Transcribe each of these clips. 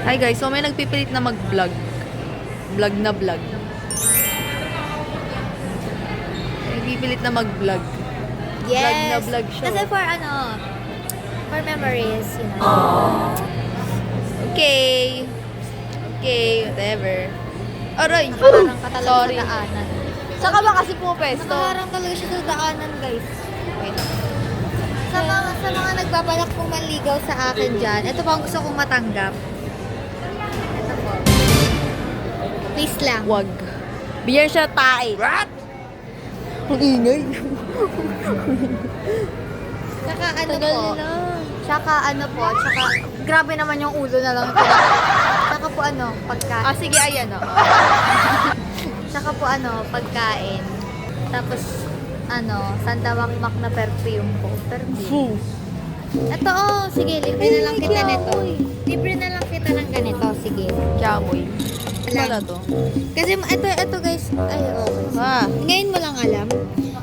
Hi guys, so may nagpipilit na mag-vlog. Vlog na vlog. Nagpipilit na mag-vlog. Yes. Vlog na vlog siya. Kasi for memories, you know. Okay. Okay, whatever. Aray! Nakaharang ka talaga Sorry. sa daanan. Saan ka ba kasi pupesto? Nakaharang talaga siya sa daanan, guys. Wait. Sa mga nagbabalak pong manligaw sa akin dyan, ito po ang gusto kong matanggap. Ito po. Please lang. Wag. Bigyan siya tae. What? Ang ingay. Tsaka ano Tagal po. nila. Tsaka ano po. Tsaka grabe naman yung ulo na lang. Tsaka po pagkain. Ah, sige, ayan o. Tsaka po pagkain. Tapos Santa Makmak na perfume po. Perfume. Ito sige, libre na lang kita nito. Libre na lang kita ng ganito, sige. Kiamoy. Wala to. Kasi ito guys, ay Ah. ngayon mo lang alam.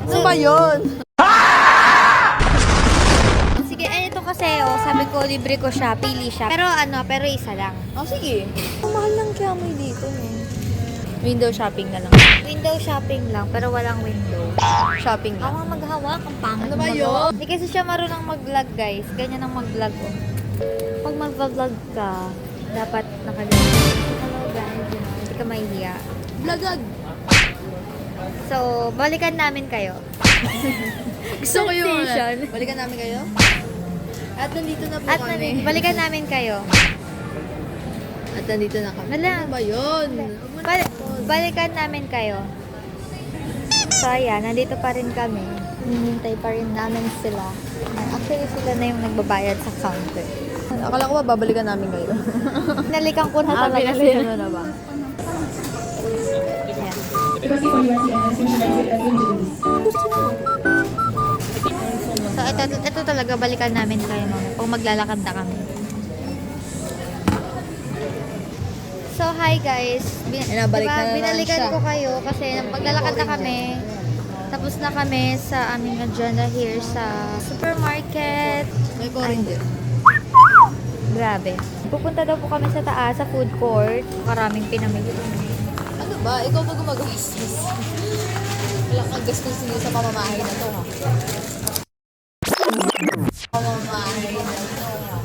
Ano ba yun? Sige, ito kasi sabi ko libre ko siya, pili siya. Pero isa lang. Oh, sige. Ang mahal ng kiamoy dito, no? Window shopping na lang. Window shopping lang, pero walang window. Shopping Ako lang. nga maghawak, ang pangit. Ano ba yun? Hindi kasi siya marunong mag-vlog, guys. Ganyan ang mag-vlog. Pag mag-vlog ka, dapat nakaganyan. Hello guys, hindi ka mahihiya. Vlogag. So, balikan namin kayo. Gusto ko yung... Sensation. Balikan namin kayo? At nandito na po At kami. balikan namin kayo. At nandito na kami. Wala. Ano ba yun? Balikan namin kayo. So, ayan, nandito pa rin kami. Hinihintay pa rin namin sila. Actually, sila na yung nagbabayad sa counter. Akala ko ba babalikan namin kayo? Nalikan ko na talaga Pinalikan sila. mo na ba? Ayan. So, ito talaga balikan namin kayo, mama. Kung maglalakad na kami. So, hi guys. Nabalik na naman binalikan siya. ko kayo kasi maglalakad na kami. Tapos na kami sa aming agenda here sa supermarket. May orange. Grabe. Pupunta daw po kami sa taas, sa food court. Maraming pinamili. Ano ba? Ikaw ba gumagastos? Wala kang gastos niyo sa pamamahay na to, ha? Pamamahay na to, ha?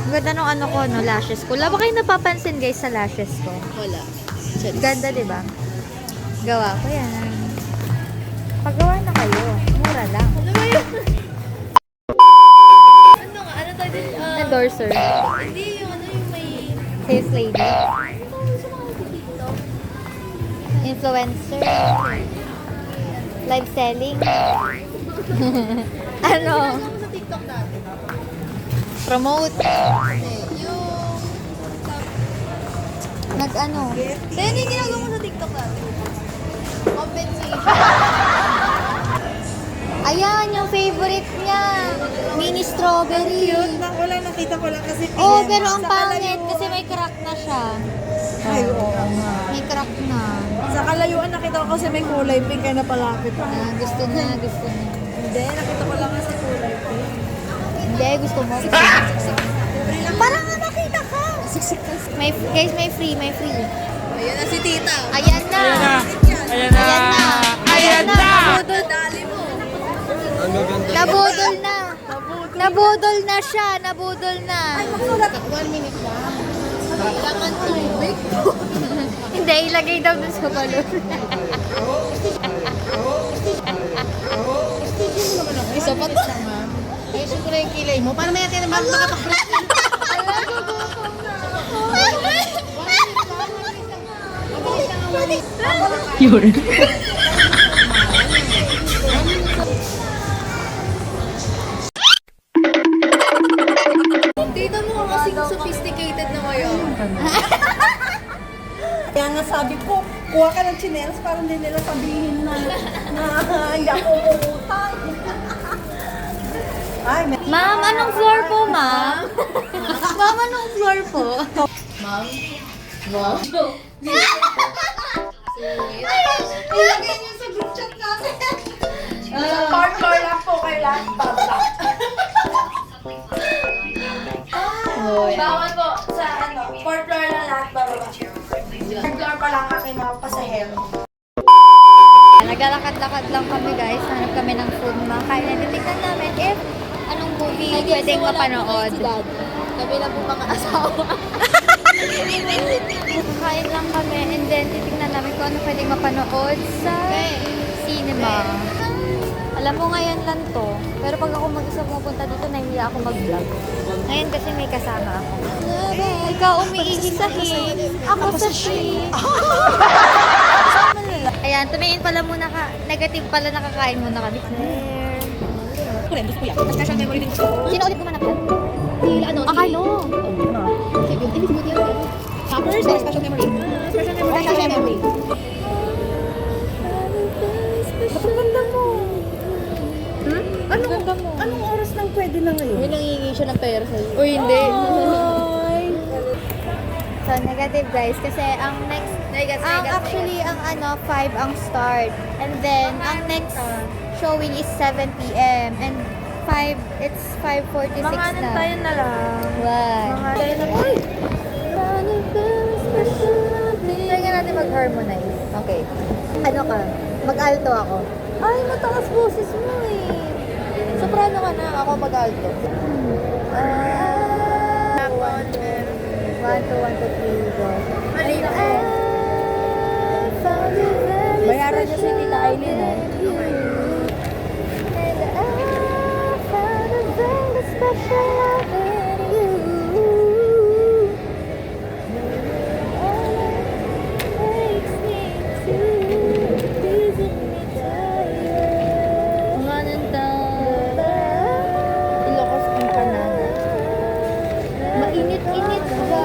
Ang ganda nung lashes ko. Wala ba kayo napapansin guys sa lashes ko? Wala. Ganda, di ba? Gawa ko yan. Paggawa na kayo. Mura lang. Ano ba yun? Ano nga? Ano tayo din? Endorser. Hindi yung yung may... Sales lady. Ano tawag sa mga dito? Influencer. Live selling. Ano? Ano sa TikTok natin? Promote. Hindi. Yung... Kaya hindi ginagawa mo sa TikTok natin. Compensation. Ayan, yung favorite niya. Mini strawberry. Wala, nakita ko lang kasi Oh, pero ang pangit kasi may crack na siya. Ay, oo nga. May crack na. Sa kalayuan nakita ko kasi may kulay pink kaya napalapit ako. Gusto niya. Hindi, nakita ko lang kasi kulay pink. Hindi, gusto mo. Parang nga nakita ka. Guys, may free. Ayan na si tita. Ayan na. Ayan na! Ayan na. Dali mo. Nabudol na. Nabudol na siya. Nabudol na. 1 minute na. Kailangan tubig. Hindi, ilagay daw dun sa balon. Isa pa to. Ay, siyempre yung kilay mo. Para may natin naman makapag-break. Yun. Tita mo ang kasing sophisticated na ngayon. Kaya nga sabi ko, kuha ka ng chinelas para hindi nila sabihin na hindi ako umutang. Ay, Ma'am, anong floor po, ma'am? Ma'am, anong floor po? Ma'am? Ma'am? Ilagay niyo sa group chat natin. Fourth floor lang po kayo lahat. Bababa. Bawal po sa fourth floor lang lahat bababa. Third floor pa lang aking mga pasahero. Naglalakad-lakad lang kami guys. Hanap kami ng food na makain. And titignan namin if anong movie pwedeng mapanood. Si Dad. Kami na po mga asawa. Kain lang kami and then titignan namin kung ano pwedeng mapanood sa cinema. Alam mo ngayon lang to, pero pag ako mag-isa pupunta dito, nahihiya ako mag-vlog. Ngayon kasi may kasama ako. Ikaw umiihi sa he, ako sa she. Ayan, tumingin pala muna ka, negative pala nakakain muna kami. Special memory din ko. Sino ulit gumanap yan? Ano? Akalo. Sige, hindi smoothie yun. Toppers, special memory. Special memory. Bakit ganda mo? Ganda mo. Anong oras nang pwede na ngayon? May nangingi siya ng pera sa'yo. O hindi. So, negative guys, kasi ang next, actually, ang 5 ang start. And then, ang next showing is 7 p.m. And 5, it's 5:46 na. na lang. Why? Tayo na po. Try nga natin mag-harmonize. Okay. Ano ka? Mag-alto ako. Ay, mataas boses mo eh. Soprano ka na. Ako mag-alto. 1, 2, 3, go. Bayaran niya si Tita Aileen, eh. Ilocos ang kanan. Mainit-init ka.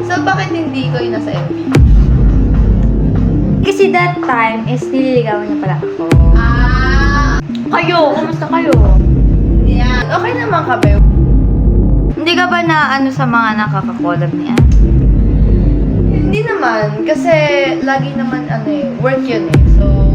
So, bakit hindi ko yung nasa MV? Kasi that time is nililigawan niya pala ako. Kayo, kumusta kayo? Yan. Okay naman ka, Beo. Hindi ka ba na ano sa mga nakakakolab niya? Hindi naman. Kasi, lagi naman, work yun eh. So,